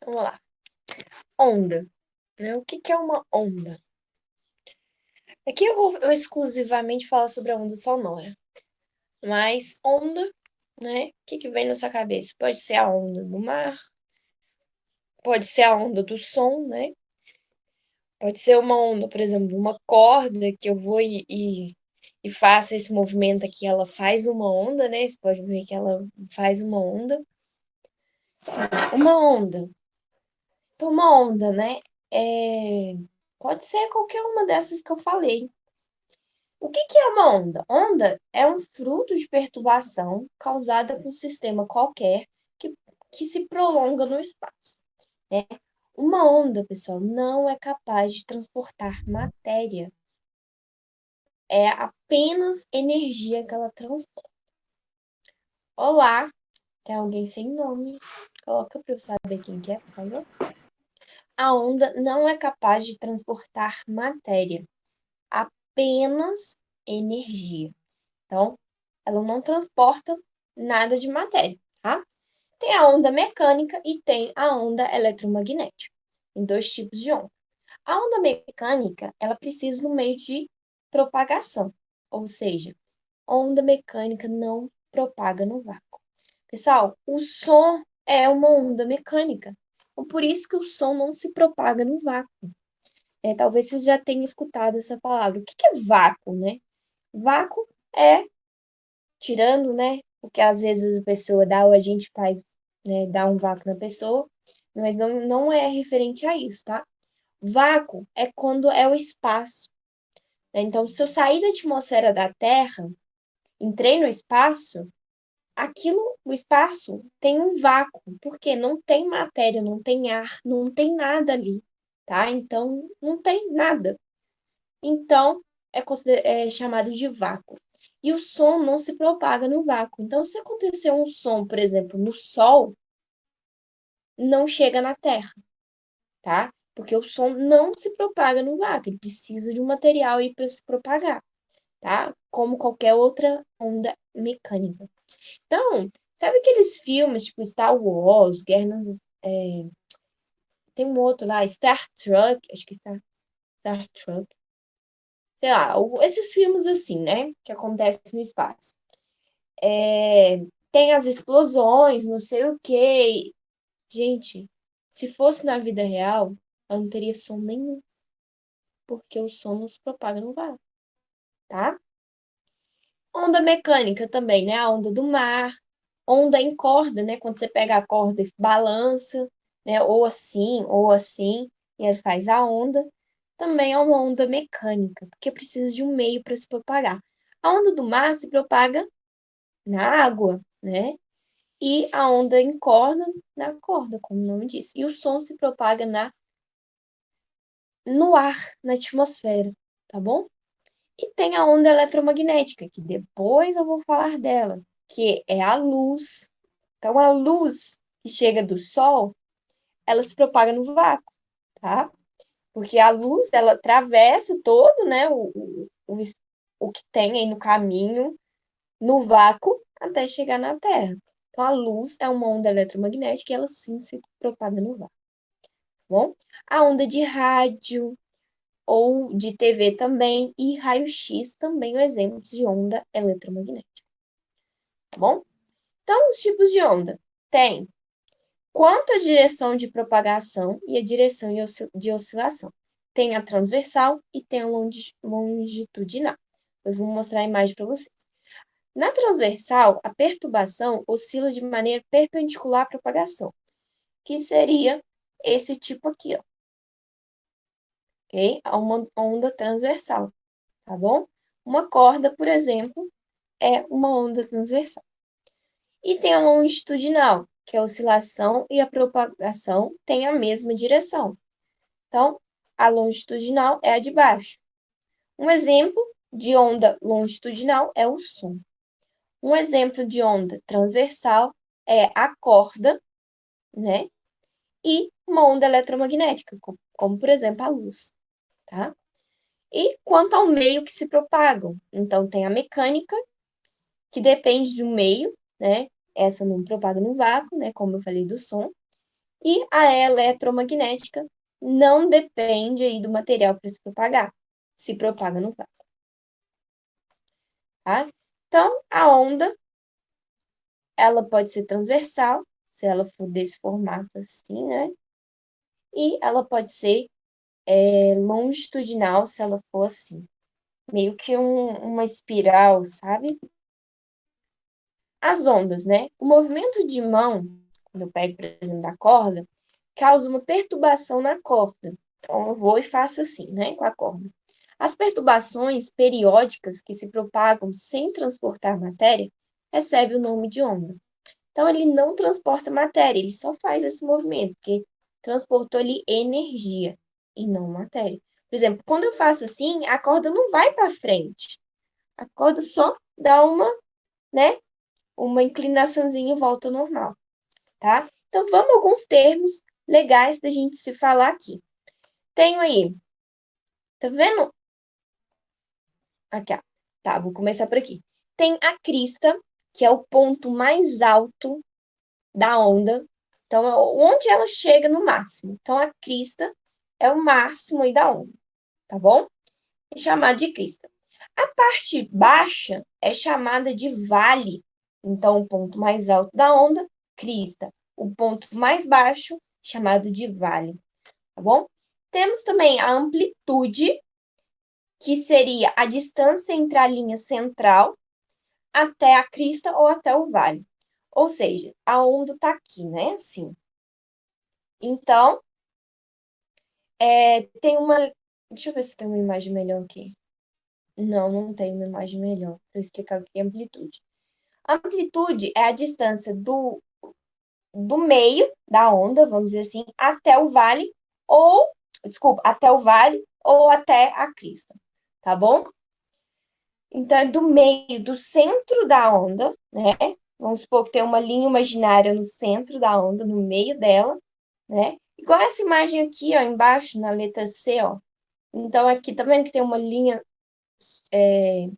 Vamos lá. Onda, né? O que que é uma onda? Aqui eu exclusivamente falar sobre a onda sonora, mas onda, né? O que que vem na sua cabeça? Pode ser a onda do mar, pode ser a onda do som, né? Pode ser uma onda, por exemplo, uma corda que eu vou e faça esse movimento aqui, ela faz uma onda, né? Você pode ver que ela faz uma onda. Uma onda. Então, uma onda, né? É... Pode ser qualquer uma dessas que eu falei. O que que é uma onda? Onda é um fruto de perturbação causada por um sistema qualquer que, que se prolonga no espaço, né? Uma onda, pessoal, não é capaz de transportar matéria. É apenas energia que ela transporta. Olá, tem alguém sem nome? Coloca para eu saber quem que é, por favor. A onda não é capaz de transportar matéria, apenas energia. Então, ela não transporta nada de matéria, tá? Tem a onda mecânica e tem a onda eletromagnética. Tem dois tipos de onda. A onda mecânica, ela precisa do meio de propagação, ou seja, onda mecânica não propaga no vácuo. Pessoal, o som é uma onda mecânica. Então, por isso que o som não se propaga no vácuo. Talvez vocês já tenham escutado essa palavra. O que que é vácuo, né? Vácuo é tirando, né? Porque às vezes a pessoa dá ou a gente faz, né, dá um vácuo na pessoa, mas não é referente a isso, tá? Vácuo é quando é o espaço, né? Então, se eu sair da atmosfera da Terra, entrei no espaço, o espaço tem um vácuo, porque não tem matéria, não tem ar, não tem nada ali, tá? Então, não tem nada. Então, é chamado de vácuo. E o som não se propaga no vácuo. Então, se acontecer um som, por exemplo, no Sol, não chega na Terra, tá? Porque o som não se propaga no vácuo. Ele precisa de um material aí para se propagar, tá? Como qualquer outra onda mecânica. Então, sabe aqueles filmes tipo Star Wars, tem um outro lá, Star Trek, acho que Star Trek, sei lá, esses filmes assim, né? Que acontecem no espaço. Tem as explosões, não sei o quê. Gente, se fosse na vida real, ela não teria som nenhum, porque o som não se propaga no vácuo, tá? Onda mecânica também, né? A onda do mar, onda em corda, né? Quando você pega a corda e balança, né? Ou assim, e ele faz a onda. Também é uma onda mecânica, porque precisa de um meio para se propagar. A onda do mar se propaga na água, né? E a onda em corda na corda, como o nome diz. E o som se propaga no ar, na atmosfera, tá bom? E tem a onda eletromagnética, que depois eu vou falar dela, que é a luz. Então, a luz que chega do Sol, ela se propaga no vácuo, tá? Porque a luz, ela atravessa todo, né, o que tem aí no caminho, no vácuo, até chegar na Terra. Então, a luz é uma onda eletromagnética e ela sim se propaga no vácuo, tá bom? A onda de rádio ou de TV também, e raio-x também, o exemplo de onda eletromagnética, tá bom? Então, os tipos de onda. Tem quanto a direção de propagação e a direção de oscilação. Tem a transversal e tem a longitudinal. Eu vou mostrar a imagem para vocês. Na transversal, a perturbação oscila de maneira perpendicular à propagação, que seria esse tipo aqui, ó, ok? Uma onda transversal, tá bom? Uma corda, por exemplo, é uma onda transversal. E tem a longitudinal, que a oscilação e a propagação têm a mesma direção. Então, a longitudinal é a de baixo. Um exemplo de onda longitudinal é o som. Um exemplo de onda transversal é a corda, né? E uma onda eletromagnética, como por exemplo a luz, tá? E quanto ao meio que se propagam, então tem a mecânica, que depende de um meio, né? Essa não propaga no vácuo, né? Como eu falei do som. E a eletromagnética não depende aí do material para se propagar. Se propaga no vácuo, tá? Então, a onda, ela pode ser transversal, se ela for desse formato assim, né? E ela pode ser longitudinal, se ela for assim. Meio que uma espiral, sabe? As ondas, né? O movimento de mão, quando eu pego, por exemplo, da corda, causa uma perturbação na corda. Então, eu vou e faço assim, né, com a corda. As perturbações periódicas que se propagam sem transportar matéria recebem o nome de onda. Então, ele não transporta matéria, ele só faz esse movimento, porque transportou ali energia e não matéria. Por exemplo, quando eu faço assim, a corda não vai para frente. A corda só dá né, uma inclinaçãozinha e volta ao normal, tá? Então, vamos a alguns termos legais da gente se falar aqui. Tenho aí, tá vendo? Aqui, ó. Tá, vou começar por aqui. Tem a crista, que é o ponto mais alto da onda. Então, é onde ela chega no máximo. Então, a crista é o máximo aí da onda, tá bom? É chamada de crista. A parte baixa é chamada de vale. Então, o ponto mais alto da onda, crista. O ponto mais baixo, chamado de vale, tá bom? Temos também a amplitude, que seria a distância entre a linha central até a crista ou até o vale. Ou seja, a onda está aqui, né? Assim. Então, tem uma. Deixa eu ver se tem uma imagem melhor aqui. Não, não tem uma imagem melhor para eu explicar o que é amplitude. A amplitude é a distância do meio da onda, vamos dizer assim, até o vale, ou, desculpa, até o vale ou até a crista, tá bom? Então, é do meio, do centro da onda, né? Vamos supor que tem uma linha imaginária no centro da onda, no meio dela, né? Igual essa imagem aqui, ó, embaixo, na letra C, ó. Então, aqui, tá vendo que tem uma linha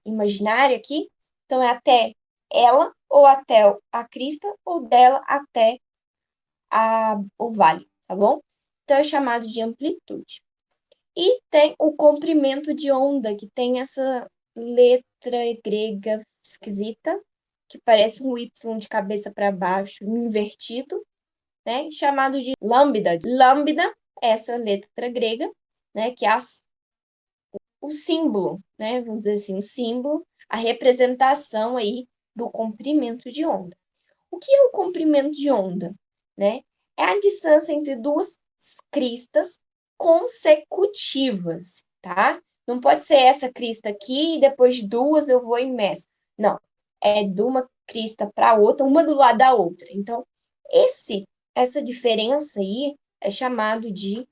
imaginária aqui? Então, é até ela, ou até a crista, ou dela até o vale, tá bom? Então, é chamado de amplitude. E tem o comprimento de onda, que tem essa letra grega esquisita, que parece um Y de cabeça para baixo, invertido, né? Chamado de lambda. Lambda é essa letra grega, né? Que é o símbolo, né? Vamos dizer assim, o símbolo, a representação aí do comprimento de onda. O que é o comprimento de onda, né? É a distância entre duas cristas consecutivas, tá? Não pode ser essa crista aqui e depois de duas eu vou e meço. Não, é de uma crista para outra, uma do lado da outra. Então, essa diferença aí é chamado de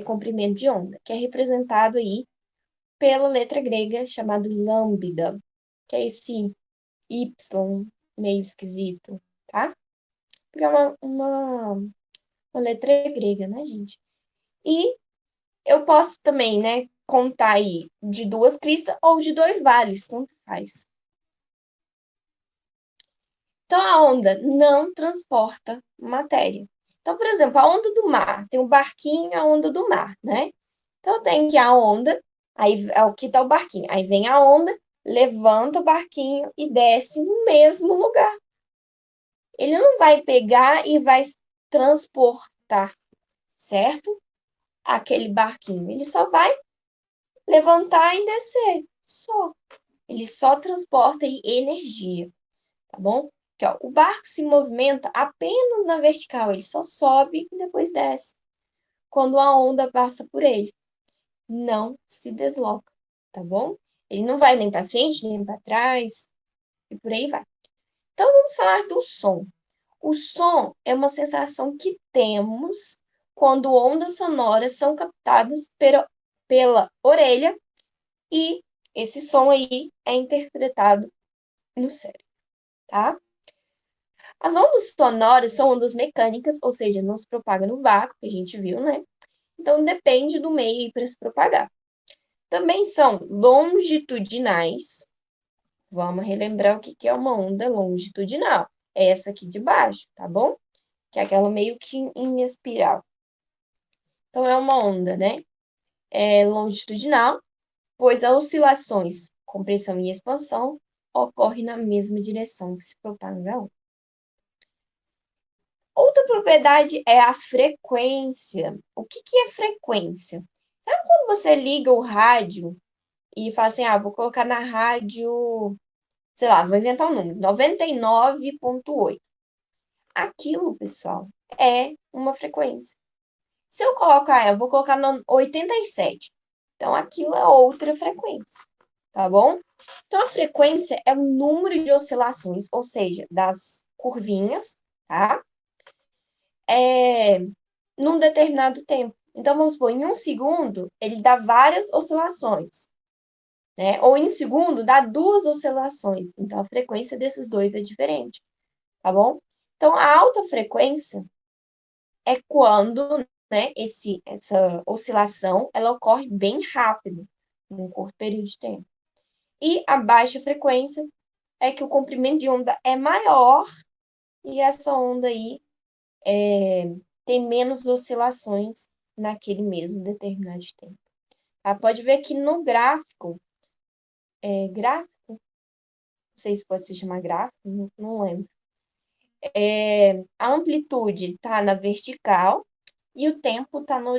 comprimento de onda, que é representado aí pela letra grega chamada lambda, que é esse Y meio esquisito, tá? Porque é uma letra grega, né, gente? E eu posso também, né, contar aí de duas cristas ou de dois vales, tanto faz. Então, a onda não transporta matéria. Então, por exemplo, a onda do mar, tem o barquinho e a onda do mar, né? Então, tem que a onda, aí aqui tá o barquinho, aí vem a onda, levanta o barquinho e desce no mesmo lugar. Ele não vai pegar e vai transportar, certo? Aquele barquinho. Ele só vai levantar e descer. Só. Ele só transporta aí energia, tá bom? Aqui, ó, o barco se movimenta apenas na vertical, ele só sobe e depois desce. Quando a onda passa por ele, não se desloca, tá bom? Ele não vai nem para frente, nem para trás e por aí vai. Então vamos falar do som. O som é uma sensação que temos quando ondas sonoras são captadas pela orelha e esse som aí é interpretado no cérebro, tá? As ondas sonoras são ondas mecânicas, ou seja, não se propaga no vácuo, que a gente viu, né? Então depende do meio para se propagar. Também são longitudinais. Vamos relembrar o que é uma onda longitudinal. É essa aqui de baixo, tá bom? que é aquela meio que em espiral. Então, é uma onda, né? Longitudinal, pois as oscilações, compressão e expansão, ocorrem na mesma direção que se propaga a onda. Outra propriedade é a frequência. O que é frequência? Sabe quando você liga o rádio e fala assim, vou colocar na rádio, sei lá, vou inventar um número, 99,8. Aquilo, pessoal, é uma frequência. Se eu colocar, eu vou colocar no 87. Então, aquilo é outra frequência, tá bom? Então, a frequência é o número de oscilações, ou seja, das curvinhas, tá? Num determinado tempo. Então, vamos supor, em um segundo, ele dá várias oscilações, né? Ou em segundo, dá duas oscilações. Então, a frequência desses dois é diferente, tá bom? Então, a alta frequência é quando, né, essa oscilação, ela ocorre bem rápido, num curto período de tempo. E a baixa frequência é que o comprimento de onda é maior e essa onda aí tem menos oscilações naquele mesmo determinado tempo. Pode ver que no gráfico, gráfico, não sei se pode se chamar gráfico, não lembro. A amplitude está na vertical e o tempo está na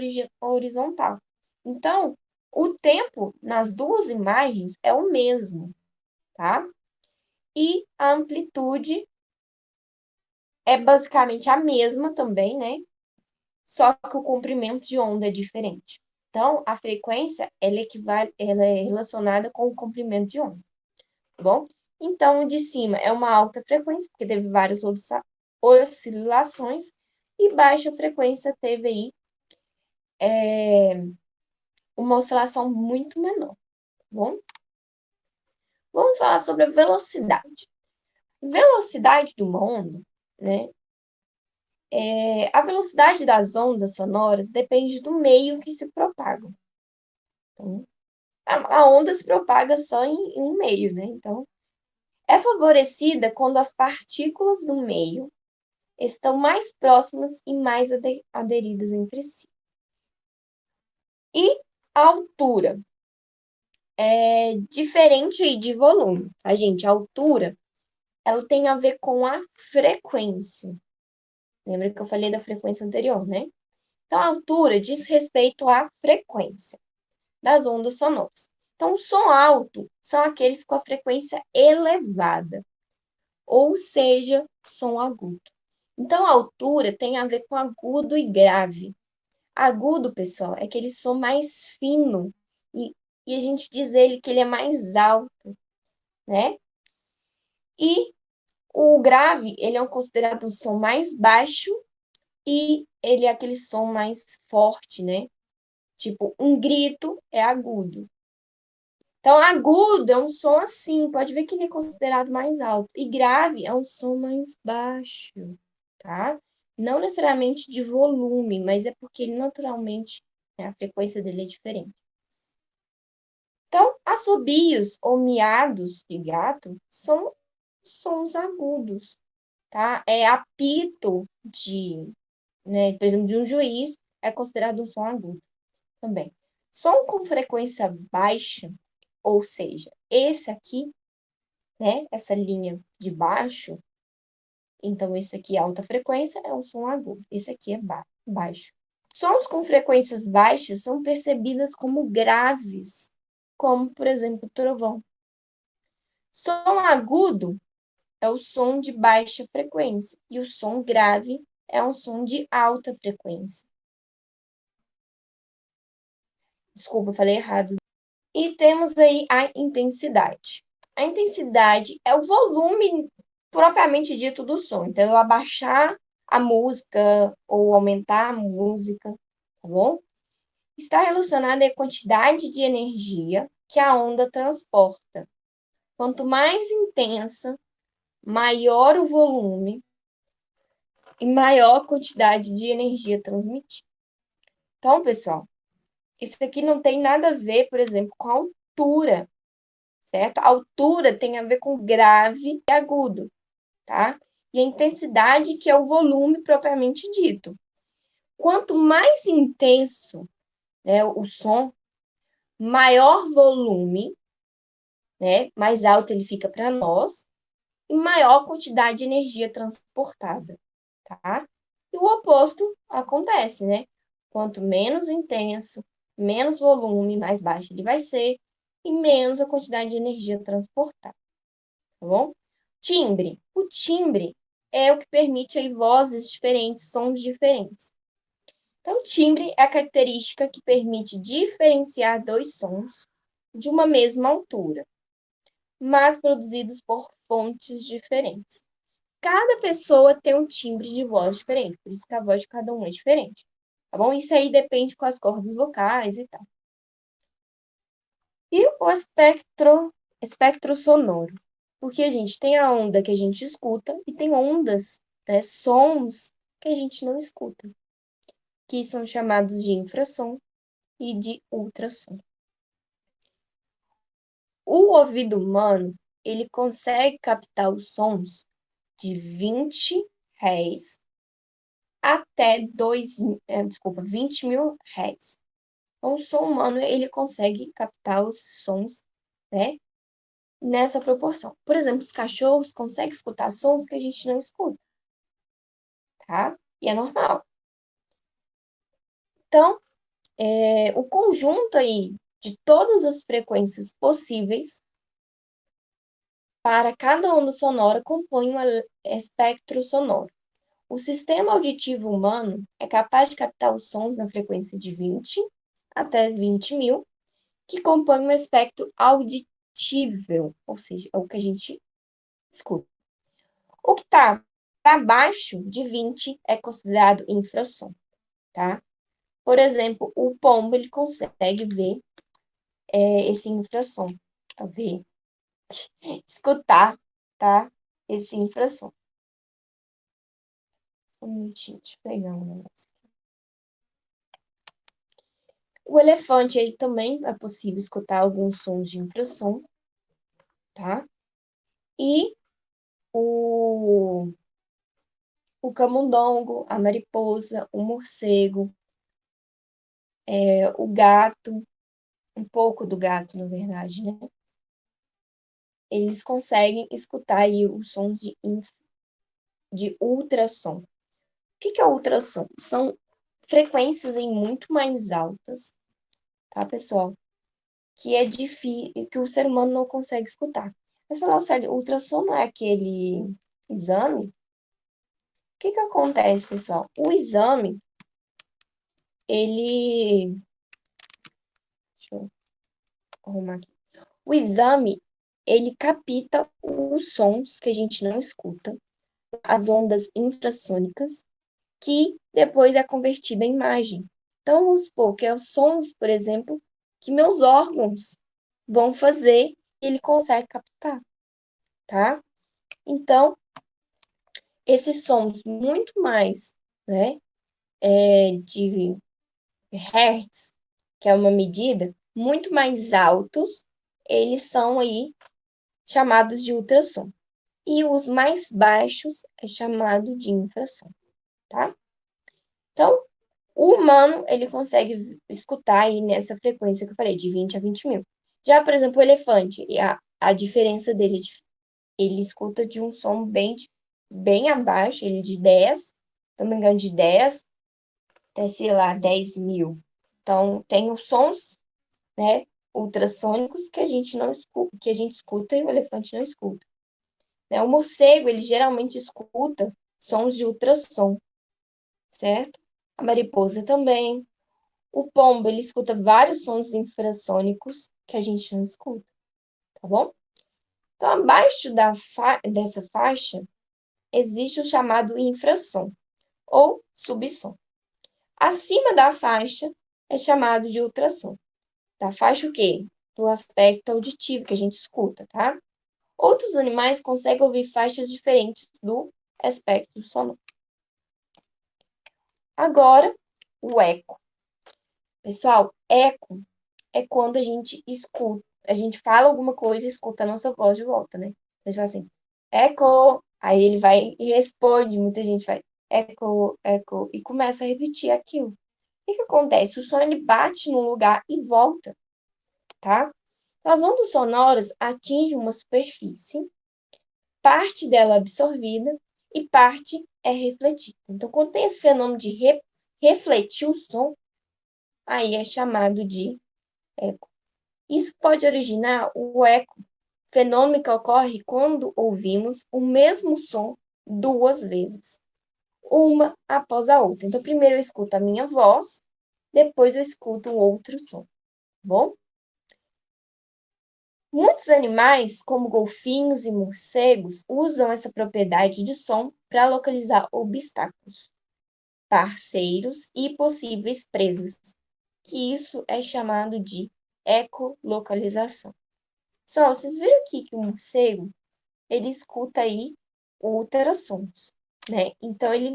horizontal. Então, o tempo nas duas imagens é o mesmo, tá? E a amplitude é basicamente a mesma também, né? Só que o comprimento de onda é diferente. Então, a frequência, ela é relacionada com o comprimento de onda, tá bom? Então, o de cima é uma alta frequência, porque teve várias oscilações, e baixa frequência teve aí uma oscilação muito menor, tá bom? Vamos falar sobre a velocidade. Velocidade de uma onda, né? A velocidade das ondas sonoras depende do meio que se propagam. Então, a onda se propaga só em um meio, né? Então, é favorecida quando as partículas do meio estão mais próximas e mais aderidas entre si. E a altura é diferente aí de volume, tá, gente? A altura, ela tem a ver com a frequência. Lembra que eu falei da frequência anterior, né? Então, a altura diz respeito à frequência das ondas sonoras. Então, o som alto são aqueles com a frequência elevada, ou seja, som agudo. Então, a altura tem a ver com agudo e grave. Agudo, pessoal, é aquele som mais fino e a gente diz que ele é mais alto, né? E o grave, ele é considerado um som mais baixo e ele é aquele som mais forte, né? Tipo, um grito é agudo. Então, agudo é um som assim, pode ver que ele é considerado mais alto. E grave é um som mais baixo, tá? Não necessariamente de volume, mas é porque ele naturalmente, né, a frequência dele é diferente. Então, assobios ou miados de gato são sons agudos, tá? Apito né, por exemplo, de um juiz é considerado um som agudo também. Som com frequência baixa, ou seja, esse aqui, né, essa linha de baixo, então esse aqui é alta frequência, é um som agudo. Esse aqui é baixo. Sons com frequências baixas são percebidas como graves, como, por exemplo, trovão. Som agudo é o som de baixa frequência e o som grave é um som de alta frequência. Desculpa, eu falei errado. E temos aí a intensidade. A intensidade é o volume propriamente dito do som. Então, eu abaixar a música ou aumentar a música, tá bom? Está relacionada à quantidade de energia que a onda transporta. Quanto mais intensa, maior o volume e maior a quantidade de energia transmitida. Então, pessoal, isso aqui não tem nada a ver, por exemplo, com a altura, certo? A altura tem a ver com grave e agudo, tá? e a intensidade, que é o volume propriamente dito. Quanto mais intenso, né, o som, maior volume, né, mais alto ele fica para nós, e maior quantidade de energia transportada, tá? E o oposto acontece, né? Quanto menos intenso, menos volume, mais baixo ele vai ser, e menos a quantidade de energia transportada, tá bom? Timbre. O timbre é o que permite aí vozes diferentes, sons diferentes. Então, timbre é a característica que permite diferenciar dois sons de uma mesma altura, mas produzidos por fontes diferentes. Cada pessoa tem um timbre de voz diferente, por isso que a voz de cada um é diferente, tá bom? Isso aí depende com as cordas vocais e tal. E o espectro sonoro, porque a gente tem a onda que a gente escuta e tem ondas, né, sons que a gente não escuta, que são chamados de infrassom e de ultrassom. O ouvido humano, ele consegue captar os sons de 20 Hz até 20 mil Hz. Então, o som humano, ele consegue captar os sons, né, nessa proporção. Por exemplo, os cachorros conseguem escutar sons que a gente não escuta, tá? E é normal. Então, o conjunto aí de todas as frequências possíveis para cada onda sonora compõe um espectro sonoro. O sistema auditivo humano é capaz de captar os sons na frequência de 20 até 20 mil, que compõe um espectro auditível, ou seja, é o que a gente escuta. O que está abaixo de 20 é considerado infrassom, tá? Por exemplo, o pombo, ele consegue ver esse infrassom, ver, escutar, tá? Esse infrassom. Só um minutinho, deixa eu pegar um negócio. O elefante, ele também é possível escutar alguns sons de infrassom, tá? E o camundongo, a mariposa, o morcego, o gato, um pouco do gato, na verdade, né? Eles conseguem escutar aí os sons de ultrassom. O que é ultrassom? São frequências em muito mais altas, tá, pessoal? Que é difícil, que o ser humano não consegue escutar. Mas falar sério, ultrassom não é aquele exame? O que acontece, pessoal? O exame, ele. Deixa eu arrumar aqui. O exame, ele capta os sons que a gente não escuta, as ondas infrassônicas, que depois é convertida em imagem. Então, vamos supor que é os sons, por exemplo, que meus órgãos vão fazer e ele consegue captar, tá? Então, esses sons muito mais, né, de hertz, que é uma medida, muito mais altos, eles são aí chamados de ultrassom. E os mais baixos é chamado de infrassom, tá? Então, o humano, ele consegue escutar aí nessa frequência que eu falei, de 20 a 20 mil. Já, por exemplo, o elefante, a diferença dele, ele escuta de um som bem abaixo, ele de 10, se não me engano, de 10 até, sei lá, 10 mil. Então, tem os sons, né, ultrassônicos que a gente não escuta, que a gente escuta e o elefante não escuta. Né? O morcego, ele geralmente escuta sons de ultrassom, certo? A mariposa também. O pombo, ele escuta vários sons infrassônicos que a gente não escuta, tá bom? Então, abaixo dessa faixa, existe o chamado infrassom ou subsom. Acima da faixa é chamado de ultrassom. Da faixa o quê? Do aspecto auditivo que a gente escuta, tá? Outros animais conseguem ouvir faixas diferentes do espectro sonoro. Agora, o eco. Pessoal, eco é quando a gente escuta, a gente fala alguma coisa e escuta a nossa voz de volta, né? A gente fala assim, eco, Aí ele vai e responde, muita gente vai eco, eco, e começa a repetir aquilo. O que que acontece? O som ele bate num lugar e volta, tá? As ondas sonoras atingem uma superfície, parte dela é absorvida e parte é refletida. Então, quando tem esse fenômeno de refletir o som, aí é chamado de eco. Isso pode originar o eco, fenômeno que ocorre quando ouvimos o mesmo som duas vezes, uma após a outra. Então, primeiro eu escuto a minha voz, depois eu escuto o outro som, tá bom? Muitos animais, como golfinhos e morcegos, usam essa propriedade de som para localizar obstáculos, parceiros e possíveis presas, que isso é chamado de ecolocalização. Só, vocês viram aqui que o morcego, ele escuta aí ultrassons, né? Então, ele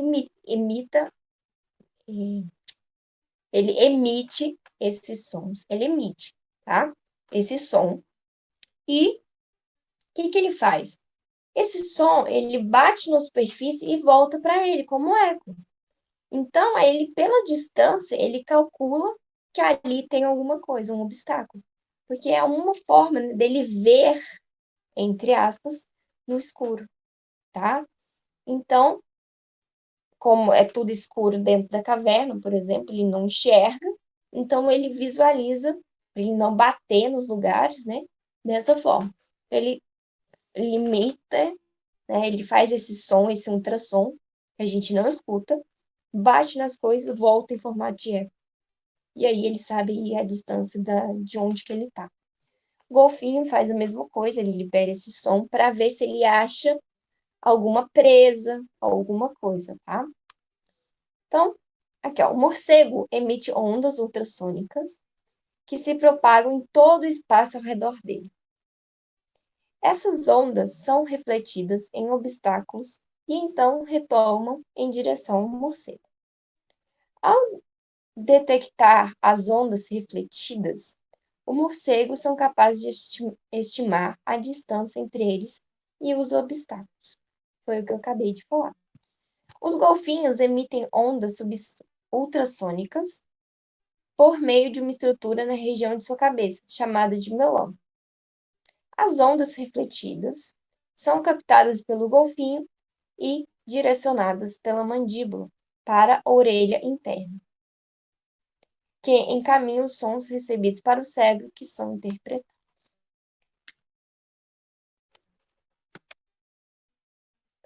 emite esses sons, ele emite, tá? Esse som. E o que que ele faz? Esse som, ele bate na superfície e volta para ele como eco. Então, ele, pela distância, ele calcula que ali tem alguma coisa, um obstáculo. Porque é uma forma dele ver, entre aspas, no escuro, tá? Então, como é tudo escuro dentro da caverna, por exemplo, ele não enxerga, então ele visualiza, para ele não bater nos lugares, né? Dessa forma. Ele limita, né? Ele faz esse som, esse ultrassom, que a gente não escuta, bate nas coisas, volta em formato de eco. E aí ele sabe a distância de onde que ele está. O golfinho faz a mesma coisa, ele libera esse som para ver se ele acha alguma presa, alguma coisa, tá? Então, aqui, ó, o morcego emite ondas ultrassônicas que se propagam em todo o espaço ao redor dele. Essas ondas são refletidas em obstáculos e então retomam em direção ao morcego. Ao detectar as ondas refletidas, os morcegos são capazes de estimar a distância entre eles e os obstáculos. Foi o que eu acabei de falar. Os golfinhos emitem ondas ultrassônicas por meio de uma estrutura na região de sua cabeça, chamada de melão. As ondas refletidas são captadas pelo golfinho e direcionadas pela mandíbula para a orelha interna, que encaminha os sons recebidos para o cérebro, que são interpretados.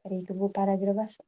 Peraí que eu vou parar a gravação.